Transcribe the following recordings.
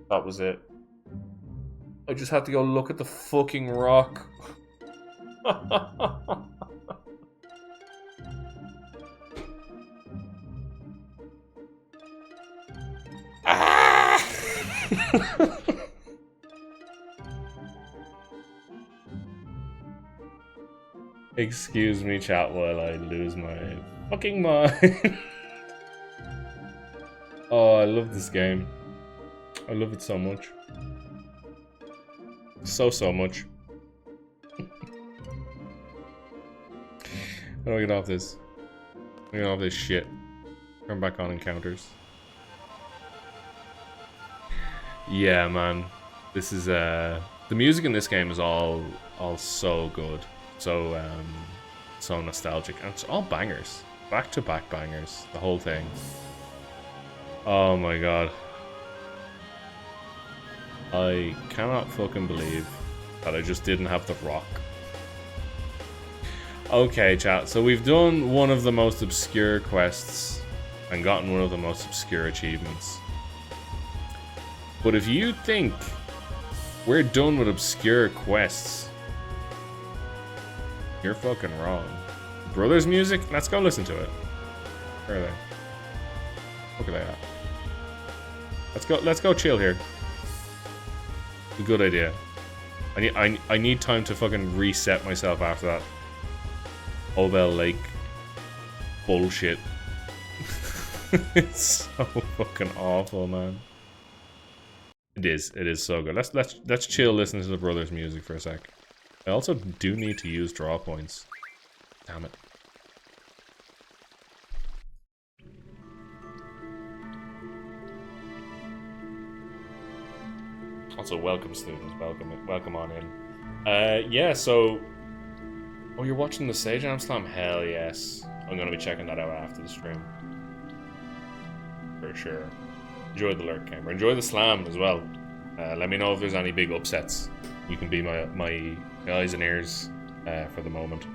That was it. I just had to go look at the fucking rock. Ah! Excuse me, chat, while I lose my fucking mind. Oh, I love this game. I love it so much. So much. How do I get off this? Get off this shit. Turn back on encounters. Yeah, man. This is the music in this game is all so good. So so nostalgic. And it's all bangers. Back to back bangers. The whole thing. Oh my god. I cannot fucking believe that I just didn't have the rock. Okay, chat. So we've done one of the most obscure quests and gotten one of the most obscure achievements. But if you think we're done with obscure quests, you're fucking wrong. Brothers music? Let's go listen to it. Where are they? Look at that. Let's go chill here. A good idea. I need time to fucking reset myself after that Obel Lake bullshit. It's so fucking awful, man. It is so good. Let's chill listening to the brothers music for a sec. I also do need to use draw points. Damn it. Also, welcome students, welcome on in. Yeah, so... Oh, you're watching the Sage Jam Slam? Hell yes. I'm gonna be checking that out after the stream. For sure. Enjoy the lurk, camera. Enjoy the slam as well. Let me know if there's any big upsets. You can be my eyes and ears for the moment.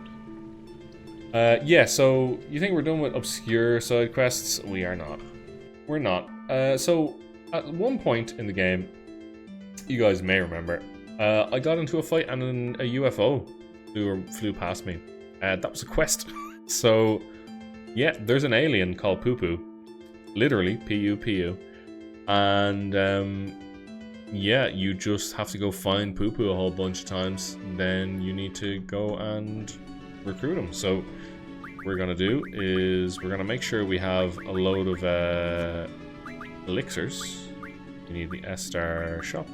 Yeah, so you think we're done with obscure side quests? We are not. We're not. So at one point in the game, you guys may remember, I got into a fight and a UFO flew past me. That was a quest. So yeah, there's an alien called Poo Poo. Literally, P-U-P-U. And yeah, you just have to go find Poo Poo a whole bunch of times. Then you need to go and recruit him. So what we're gonna do is we're gonna make sure we have a load of elixirs. We need the S-Star shop.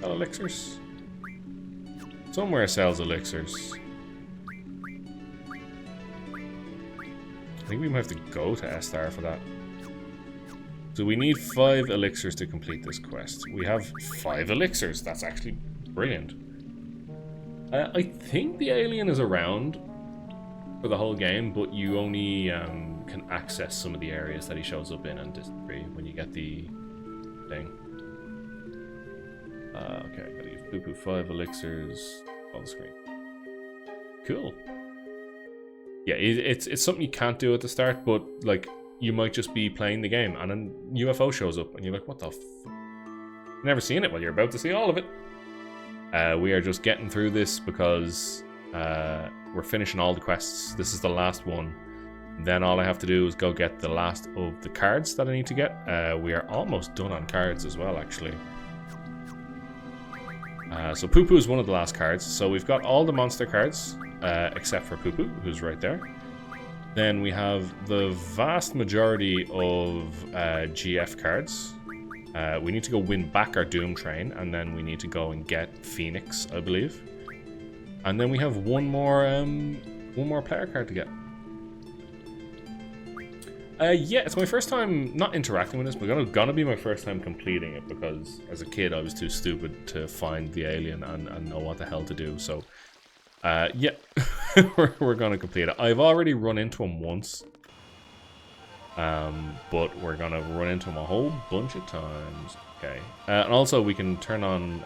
Elixirs. Somewhere sells elixirs. I think we might have to go to S-Star for that. So we need 5 elixirs to complete this quest. We have 5 elixirs. That's actually brilliant. I think the alien is around for the whole game, but you only can access some of the areas that he shows up in and Distant 3 when you get the thing. Okay, I gotta use Poo Poo 5 elixirs on the screen. Cool. Yeah, it's something you can't do at the start, but like you might just be playing the game and then UFO shows up and you're like, what the f? Never seen it. Well, you're about to see all of it. We are just getting through this because we're finishing all the quests. This is the last one. Then all I have to do is go get the last of the cards that I need to get. We are almost done on cards as well, actually. So Poo Poo is one of the last cards. So we've got all the monster cards, except for Poo Poo, who's right there. Then we have the vast majority of GF cards. We need to go win back our Doom Train, and then we need to go and get Phoenix, I believe. And then we have one more player card to get. Yeah, it's my first time not interacting with this, but gonna be my first time completing it, because as a kid I was too stupid to find the alien and know what the hell to do. So yeah, we're gonna complete it. I've already run into him once, but we're gonna run into him a whole bunch of times. Okay, and also we can turn on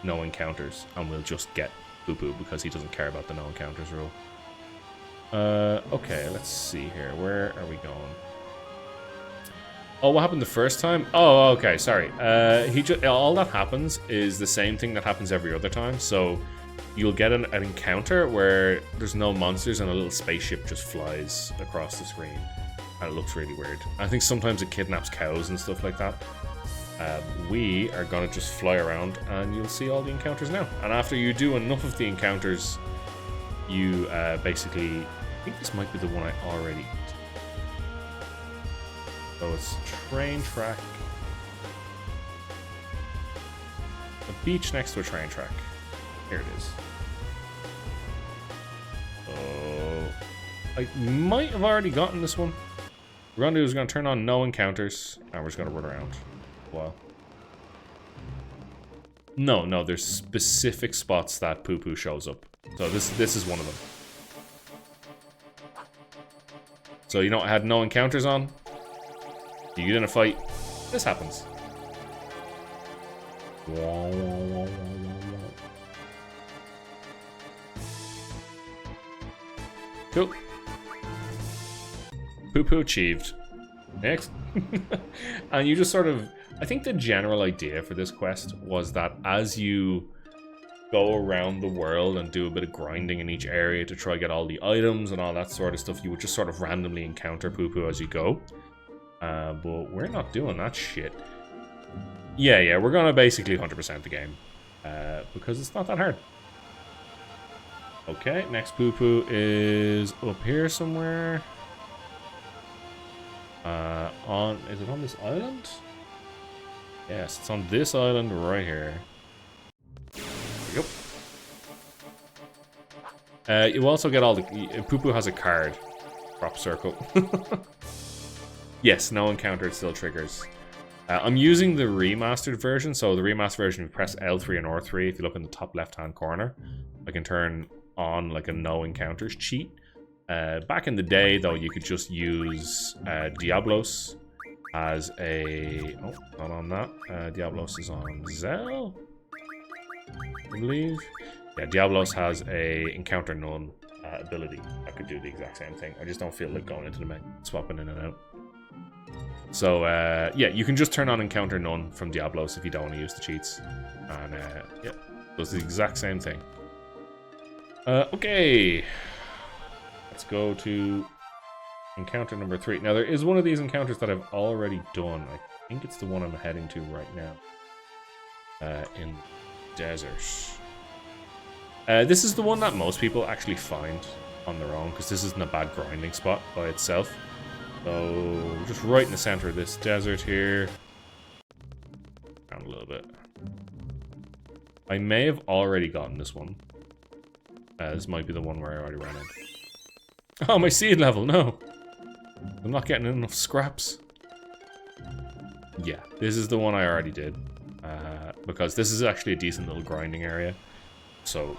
no encounters, and we'll just get Poo Poo because he doesn't care about the no encounters rule. Okay, let's see here. Where are we going? Oh, what happened the first time? Oh, okay, sorry. All that happens is the same thing that happens every other time. So you'll get an encounter where there's no monsters and a little spaceship just flies across the screen. And it looks really weird. I think sometimes it kidnaps cows and stuff like that. We are going to just fly around and you'll see all the encounters now. And after you do enough of the encounters, you basically... I think this might be the one I already did. So it's train track. A beach next to a train track. Here it is. Oh, I might have already gotten this one. What we're going to do is we're going to turn on no encounters, and we're just going to run around. Wow. No, there's specific spots that Poo-Poo shows up. So this is one of them. So you know I had no encounters on. You get in a fight, this happens. Cool. Poo-Poo achieved. Next. And you just sort of... I think the general idea for this quest was that as you go around the world and do a bit of grinding in each area to try to get all the items and all that sort of stuff, you would just sort of randomly encounter Poo-Poo as you go. But we're not doing that shit. Yeah, we're gonna basically 100% the game. Because it's not that hard. Okay, next Poo-Poo is up here somewhere. Is it on this island? Yes, it's on this island right here. Yep. You also get all the... Poo-Poo has a card. Crop circle. Yes, no encounter, it still triggers. I'm using the remastered version, so the remastered version, you press L3 and R3. If you look in the top left-hand corner, I can turn on like a no encounters cheat. Back in the day, though, you could just use Diablos as a... Oh, not on that. Diablos is on Zell, I believe. Yeah, Diablos has a encounter none ability. I could do the exact same thing. I just don't feel like going into the menu, swapping in and out. So, yeah, you can just turn on encounter none from Diablos if you don't want to use the cheats. And, yeah, does the exact same thing. Okay. Let's go to encounter number 3. Now, there is one of these encounters that I've already done. I think it's the one I'm heading to right now. In the desert. This is the one that most people actually find on their own, because this isn't a bad grinding spot by itself. So, just right in the center of this desert here. Down a little bit. I may have already gotten this one. This might be the one where I already ran in. Oh, my seed level, no! I'm not getting enough scraps. Yeah, this is the one I already did. Because this is actually a decent little grinding area. So,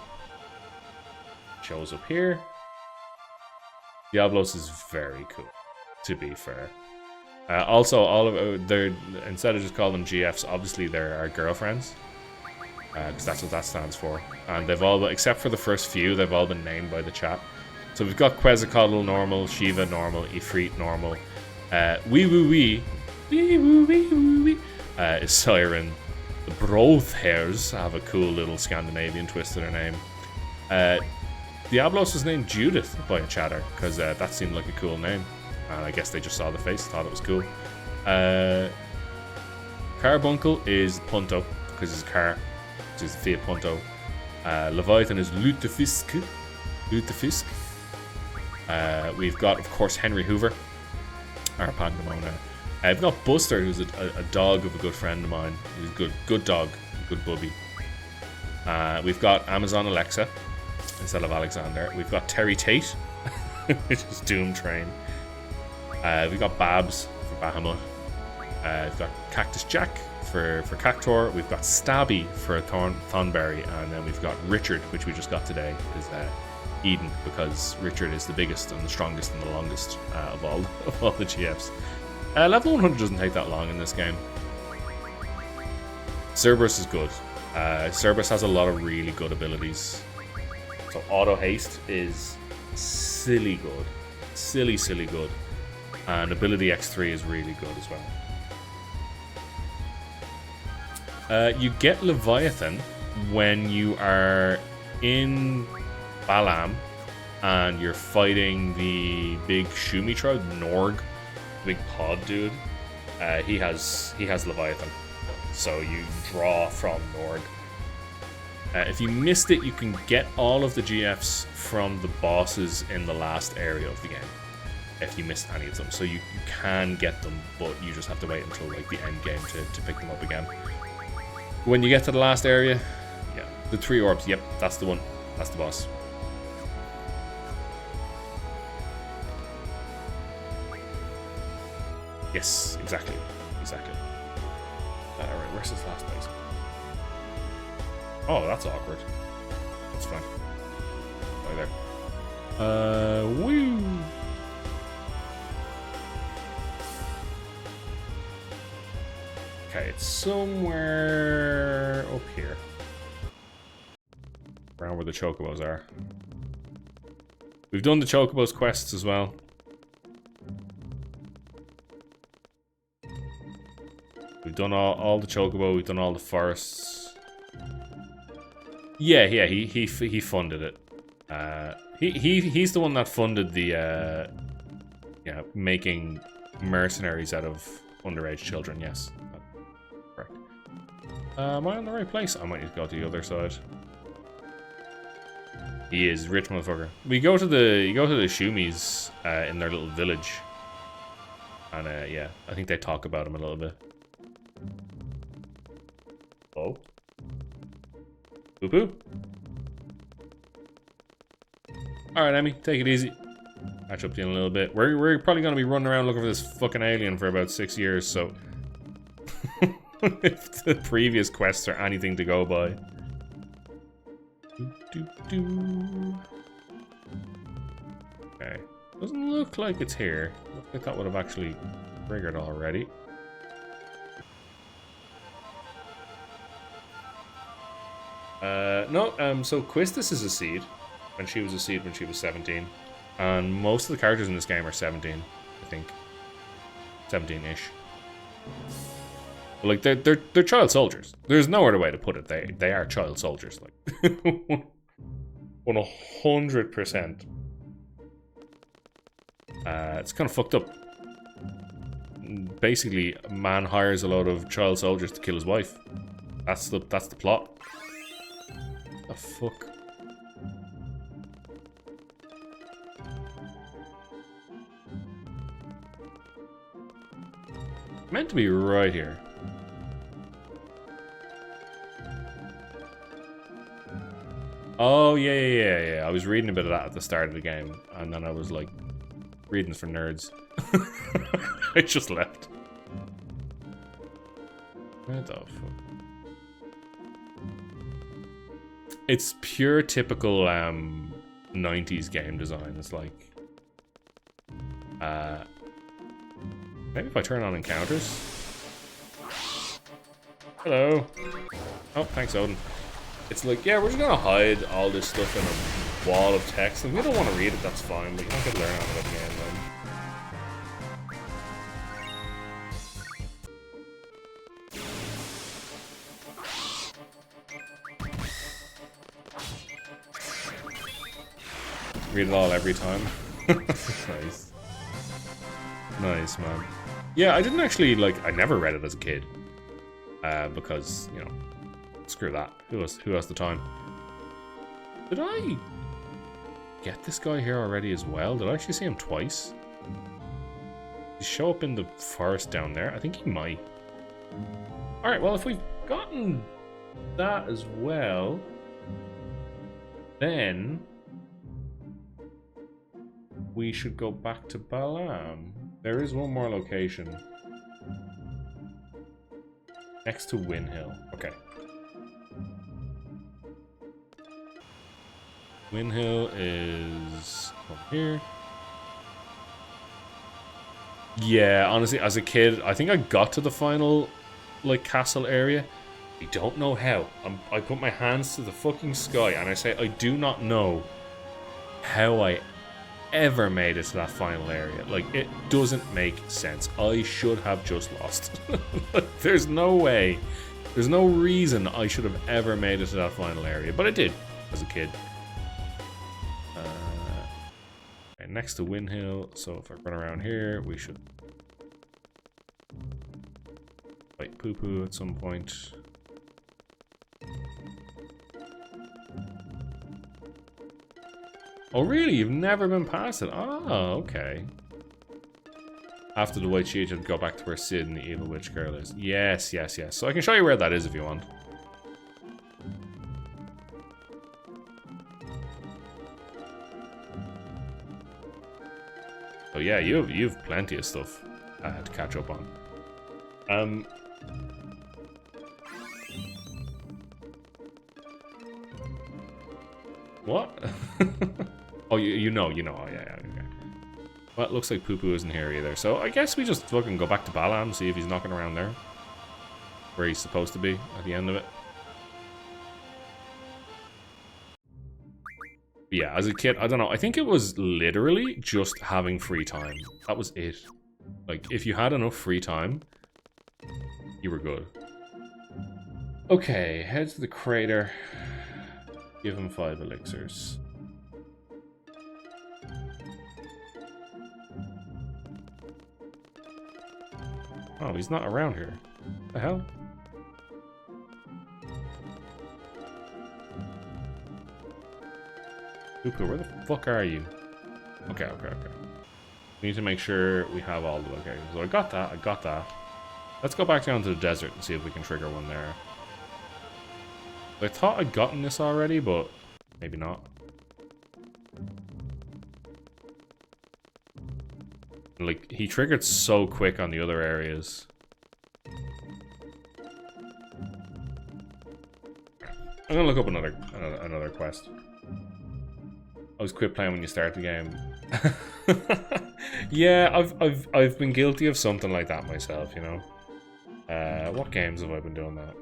shows up here. Diablos is very cool, to be fair. Also, all of their, instead of just calling them GFs, obviously they're our girlfriends. Because that's what that stands for. And they've all, except for the first few, they've all been named by the chat. So we've got Quetzalcoatl normal, Shiva normal, Ifrit normal. Wee Woo Wee, Wee Woo Wee Woo Wee is Siren. The Brothhairs have a cool little Scandinavian twist to their name. Diablos was named Judith by a chatter, because that seemed like a cool name. And I guess they just saw the face, thought it was cool. Carbuncle is Punto, because it's a car, which is the Fiat Punto. Leviathan is Lutefisk. We've got, of course, Henry Hoover, our Pandemona. We've got Buster, who's a dog of a good friend of mine. He's a good dog, good bubby. We've got Amazon Alexa instead of Alexander. We've got Terry Tate, which is Doom Train. We've got Babs for Bahamut. We've got Cactus Jack for Cactor. We've got Stabby for Thornberry. And then we've got Richard, which we just got today, is Eden, because Richard is the biggest and the strongest and the longest of all the GFs. Level 100 doesn't take that long in this game. Cerberus is good. Cerberus has a lot of really good abilities. So auto haste is silly good. Silly good. And ability X3 is really good as well. You get Leviathan when you are in Balam and you're fighting the big Shumi tribe, Norg, big pod dude. He has Leviathan, so you draw from Norg. If you missed it, you can get all of the GFs from the bosses in the last area of the game. If you missed any of them, so you can get them, but you just have to wait until like the end game to pick them up again. When you get to the last area, yeah, the 3 orbs. Yep, that's the one. That's the boss. Yes, exactly. Alright, where's this last place? Oh, that's awkward. That's fine. Right there. Woo! Okay, it's somewhere up here. Around where the Chocobos are. We've done the Chocobos quests as well. We've done all the Chocobo, we've done all the forests. Yeah, he funded it. He's the one that funded the making mercenaries out of underage children, yes. Correct. Am I on the right place? I might need to go to the other side. He is rich motherfucker. We go to the Shumis in their little village. And yeah, I think they talk about him a little bit. Oh. Poo poo. Alright, Emmy, take it easy. Catch up to you in a little bit. We're probably gonna be running around looking for this fucking alien for about 6 years, so if the previous quests are anything to go by. Okay. Doesn't look like it's here. Looks like that would have actually triggered already. No, so Quistis is a seed, and she was a seed when she was 17. And most of the characters in this game are 17, I think. 17-ish. Like, they're child soldiers. There's no other way to put it. They are child soldiers, like. 100%. It's kind of fucked up. Basically, a man hires a load of child soldiers to kill his wife. That's the plot. The fuck? Meant to be right here. Oh, yeah. I was reading a bit of that at the start of the game, and then I was like, reading for nerds. I just left. Where the fuck? It's pure typical 90s game design. It's like maybe if I turn on encounters. Hello. Oh, thanks, Odin. It's like, yeah, we're just gonna hide all this stuff in a wall of text, and we don't want to read it, that's fine, but you don't get to learn out of it again then. Read it all every time. Nice. Nice, man. Yeah, I didn't actually, like, I never read it as a kid. Because, you know, screw that. Who has the time? Did I get this guy here already as well? Did I actually see him twice? Did he show up in the forest down there? I think he might. Alright, well, if we've gotten that as well, then we should go back to Balam. There is one more location. Next to Win Hill. Okay. Win Hill is over here. Yeah, honestly, as a kid, I think I got to the final, like, castle area. I don't know how. I put my hands to the fucking sky and I say, I do not know how I ever made it to that final area. Like, it doesn't make sense. I should have just lost. There's no way There's no reason I should have ever made it to that final area, but I did as a kid. Okay, next to Wind Hill, so if I run around here, we should fight Poo Poo at some point. Oh really? You've never been past it? Oh, okay. After the White Sheet, you'd go back to where Sid and the Evil Witch Girl is. Yes, yes, yes. So I can show you where that is if you want. So yeah, you've plenty of stuff to catch up on. What? Oh, you know. Oh, yeah, okay. Well, it looks like Poo Poo isn't here either. So I guess we just fucking go back to Balam, see if he's knocking around there. Where he's supposed to be at the end of it. But yeah, as a kid, I don't know. I think it was literally just having free time. That was it. Like, if you had enough free time, you were good. Okay, head to the crater. Give him 5 elixirs. Oh, he's not around here. What the hell? Poo-Poo, where the fuck are you? Okay. We need to make sure we have all the locations. So I got that. Let's go back down to the desert and see if we can trigger one there. I thought I'd gotten this already, but maybe not. Like, he triggered so quick on the other areas. I'm gonna look up another quest. I was quit playing when you start the game. Yeah, I've been guilty of something like that myself, you know. What games have I been doing that?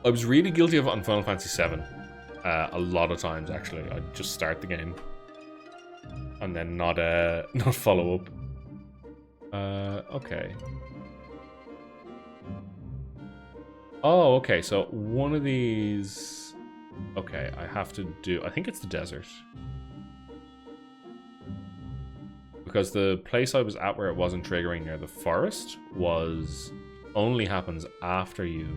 I was really guilty of it on Final Fantasy VII. A lot of times, actually. I'd just start the game and then not follow up. Okay. Oh, okay. So one of these. Okay, I have to do. I think it's the desert. Because the place I was at where it wasn't triggering near the forest was only happens after you've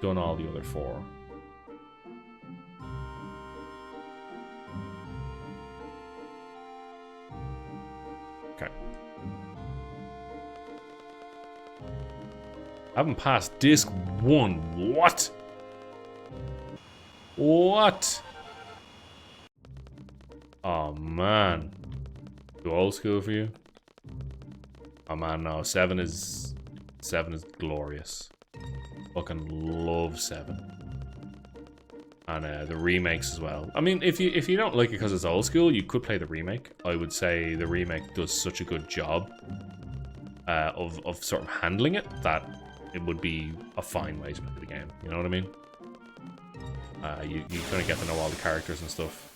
done all the other 4. Okay. I haven't passed disc 1. What? What? Oh man. Too old school for you? Oh man, no. 7 is glorious. Fucking love 7. And the remakes as well. I mean, if you don't like it because it's old school, you could play the remake. I would say the remake does such a good job of sort of handling it that it would be a fine way to play the game. You know what I mean? You kind of get to know all the characters and stuff.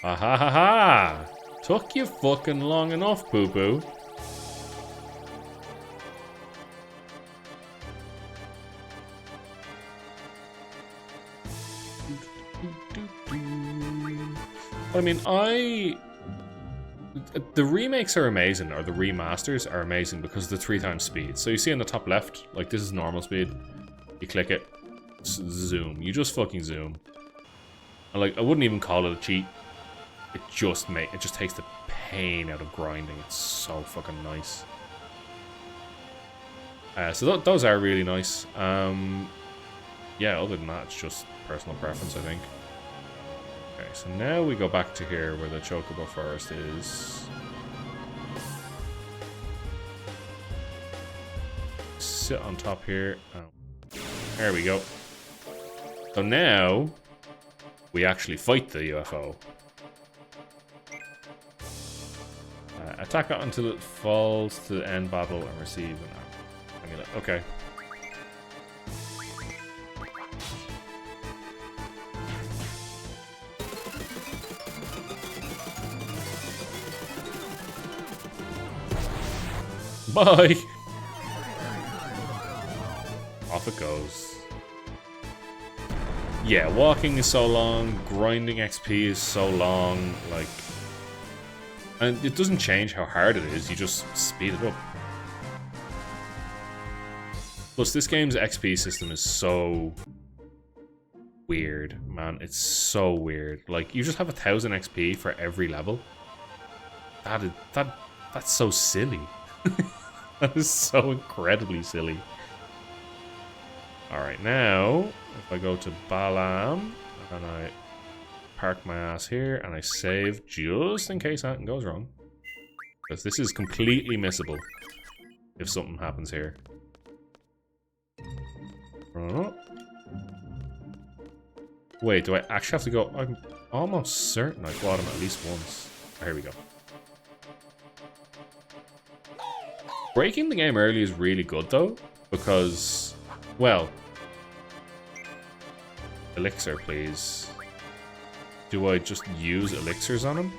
Ha ha ha ha! Took you fucking long enough, Poo Poo. I mean, the remakes are amazing, or the remasters are amazing because of the 3x speed. So you see in the top left, like this is normal speed. You click it, zoom. You just fucking zoom. And like, I wouldn't even call it a cheat. It just takes the pain out of grinding. It's so fucking nice. So those are really nice. Yeah, other than that, it's just personal preference, I think. Okay, so now we go back to here where the Chocobo Forest is. Sit on top here. Oh. There we go. So now we actually fight the UFO. Attack it until it falls to the end battle and receive an amulet. Okay. Bye! Off it goes. Yeah, walking is so long, grinding XP is so long, like... And it doesn't change how hard it is, you just speed it up. Plus, this game's XP system is so... weird, man. It's so weird. Like, you just have 1,000 XP for every level. That's so silly. That is so incredibly silly. Alright, now, if I go to Balam, and I park my ass here, and I save just in case anything goes wrong. Because this is completely missable if something happens here. Oh. Wait, do I actually have to go? I'm almost certain I fought him at least once. Oh, here we go. Breaking the game early is really good, though, because, well... Elixir, please. Do I just use elixirs on him?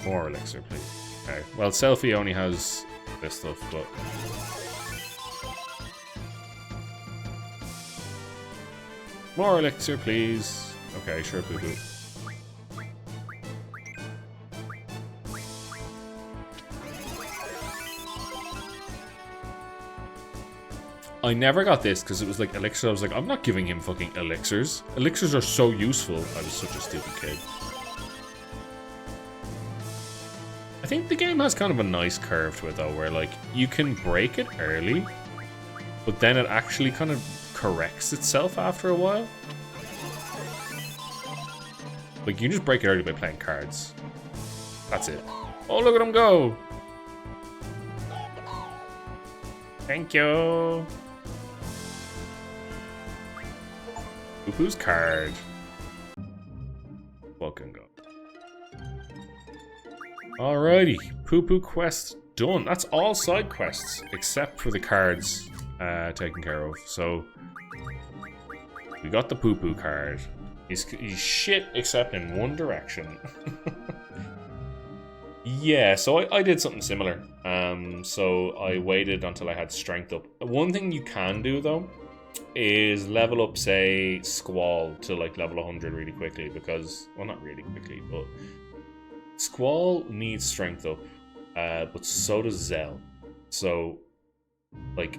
More elixir, please. Okay. Well, Selfie only has this stuff, but... More elixir, please. Okay, sure, boo-boo. I never got this because it was like elixir. I was like, I'm not giving him fucking elixirs. Elixirs are so useful. I was such a stupid kid. I think the game has kind of a nice curve to it though, where like you can break it early, but then it actually kind of corrects itself after a while. Like you can just break it early by playing cards. That's it. Oh, look at him go! Thank you. Poo-poo's card. Fucking go. Alrighty, Poo-poo quest done. That's all side quests except for the cards taken care of. So we got the Poo-poo card. He's shit except in one direction. Yeah, so I did something similar. So I waited until I had strength up. One thing you can do though is level up, say, Squall to like level 100 really quickly because, well, not really quickly, but Squall needs strength up, but so does Zell. So, like,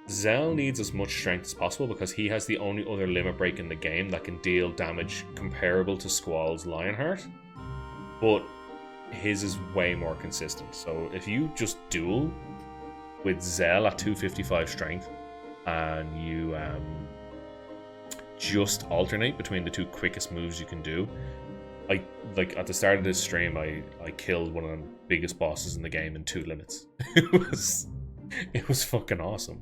Zell needs as much strength as possible because he has the only other limit break in the game that can deal damage comparable to Squall's Lionheart, but his is way more consistent. So if you just duel with Zell at 255 strength and you just alternate between the two quickest moves you can do, like at the start of this stream I killed one of the biggest bosses in the game in 2 limits. it was fucking awesome.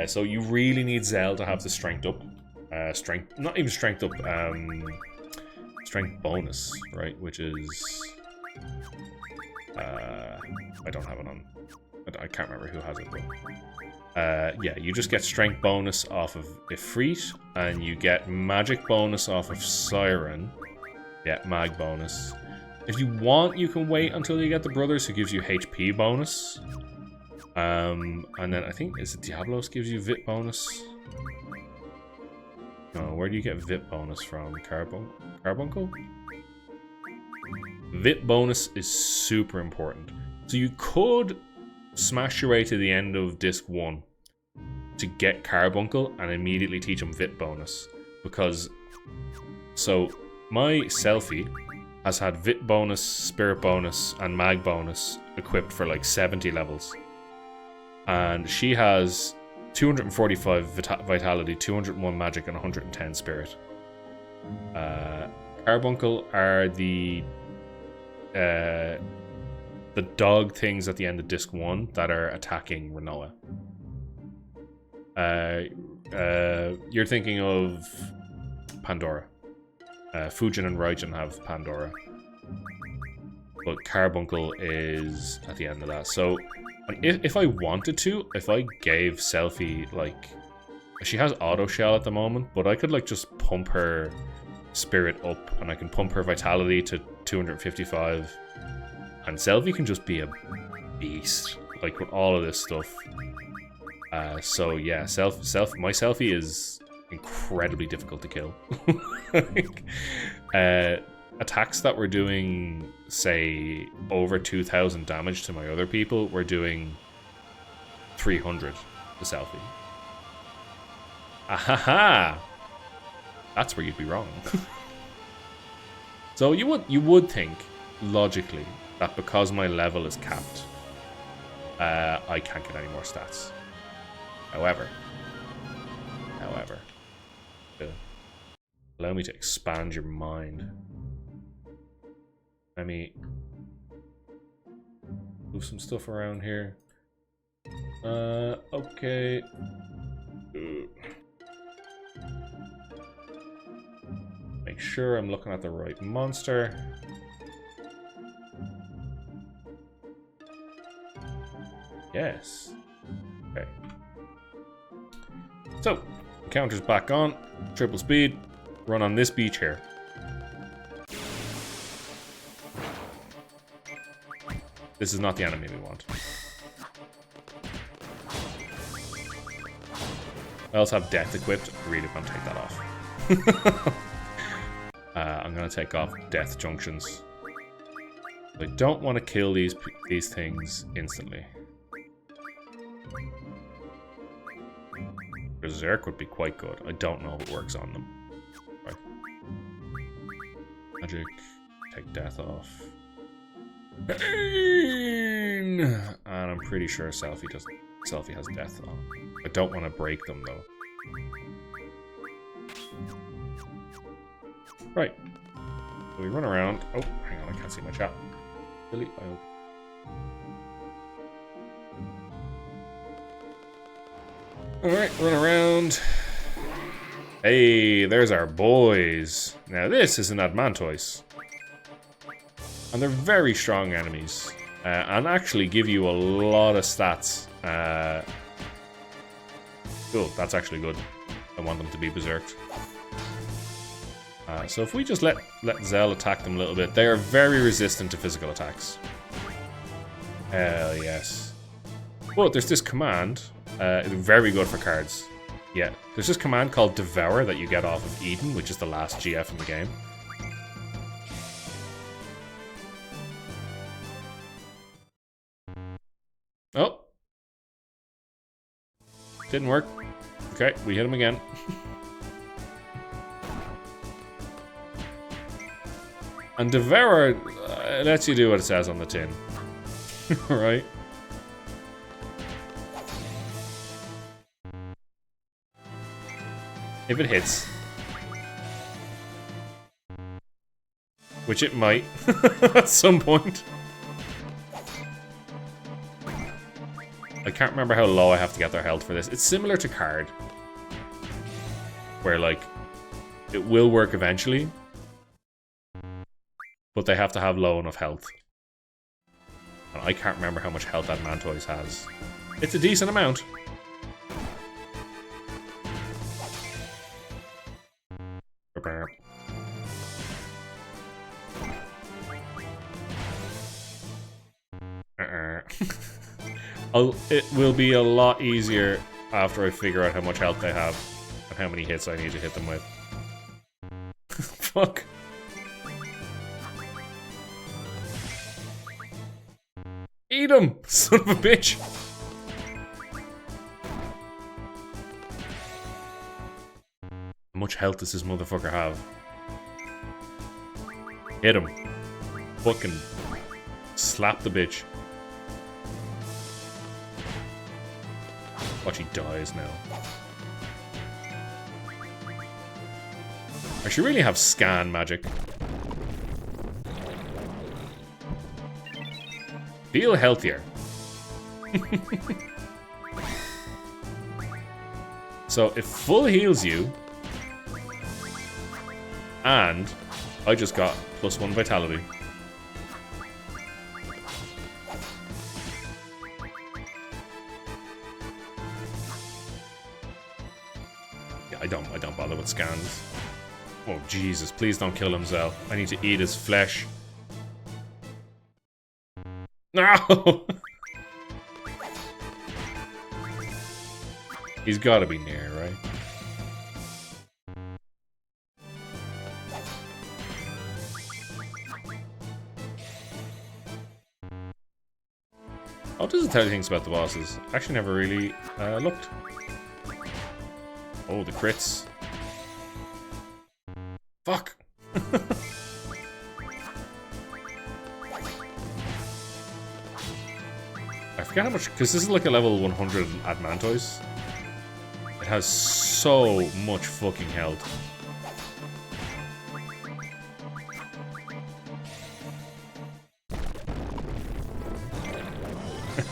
So you really need Zell to have the strength up, not even strength up, strength bonus, right, which is I don't have it on. I can't remember who has it, but yeah, you just get strength bonus off of Ifrit, and you get magic bonus off of Siren. Yeah, mag bonus. If you want, you can wait until you get the brothers, who gives you HP bonus. And then I think, is it Diablos gives you Vit bonus? No, where do you get Vit bonus from? Carbuncle? Vit bonus is super important. So you could smash your way to the end of Disc 1 to get Carbuncle and immediately teach him Vit bonus. Because, so, my Selfie has had Vit bonus, Spirit bonus, and Mag bonus equipped for like 70 levels. And she has 245 Vitality, 201 Magic, and 110 Spirit. Carbuncle are the dog things at the end of Disc 1 that are attacking Renoa. You're thinking of Pandora. Fujin and Raijin have Pandora. But Carbuncle is at the end of that. So If I wanted to, if I gave Selfie, like... She has auto shell at the moment, but I could, like, just pump her spirit up, and I can pump her vitality to 255. And Selfie can just be a beast, like, with all of this stuff. So, yeah, my Selfie is incredibly difficult to kill. Attacks that were doing, say, over 2,000 damage to my other people were doing 300 to Selfie. Ahaha! That's where you'd be wrong. So you would think, logically, that because my level is capped, I can't get any more stats. However, allow me to expand your mind. Let me move some stuff around here. Okay. Make sure I'm looking at the right monster. Yes. Okay. So, counter's back on. Triple speed. Run on this beach here. This is not the enemy we want. I also have death equipped. I really want to take that off. I'm going to take off death junctions. I don't want to kill these things instantly. Berserk would be quite good. I don't know if it works on them. Right. Magic. Take death off. And I'm pretty sure Selfie has death on. I don't want to break them though. Right. So we run around. Oh, hang on, I can't see my chat. Really? Alright, run around. Hey, there's our boys. Now this is an Admantoise. And they're very strong enemies. And actually give you a lot of stats. Cool, that's actually good. I want them to be berserked. So if we just let Zell attack them a little bit, they are very resistant to physical attacks. Hell yes. But there's this command, very good for cards. Yeah, there's this command called Devour that you get off of Eden, which is the last GF in the game. Oh. Didn't work. Okay, we hit him again. And Devour lets you do what it says on the tin. Right? If it hits. Which it might. At some point. I can't remember how low I have to get their health for this. It's similar to Card. Where, like, it will work eventually. But they have to have low enough health. And I can't remember how much health that Mantoise has. It's a decent amount. It will be a lot easier after I figure out how much health they have and how many hits I need to hit them with. Fuck. Eat him, son of a bitch! How much health does this motherfucker have? Hit him. Fucking slap the bitch. Watch, he dies now. I should really have scan magic. Feel healthier. So it full heals you. And I just got +1 vitality. I don't bother with scans. Oh Jesus! Please don't kill him, Zell. I need to eat his flesh. No. He's got to be near, right? Oh, does it tell you things about the bosses? Actually, never really looked. Oh, the crits. Fuck! I forget how much, because this is like a level 100 at Mantoise. It has so much fucking health.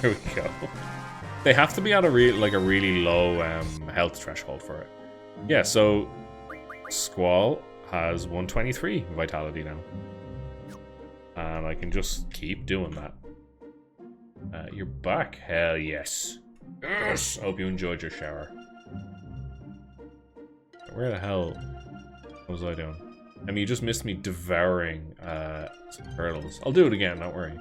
There we go. They have to be at a really low health threshold for it. Yeah, so Squall has 123 vitality now. And I can just keep doing that. You're back? Hell yes. Yes! Hope you enjoyed your shower. Where the hell was I doing? I mean, you just missed me devouring some turtles. I'll do it again, don't worry.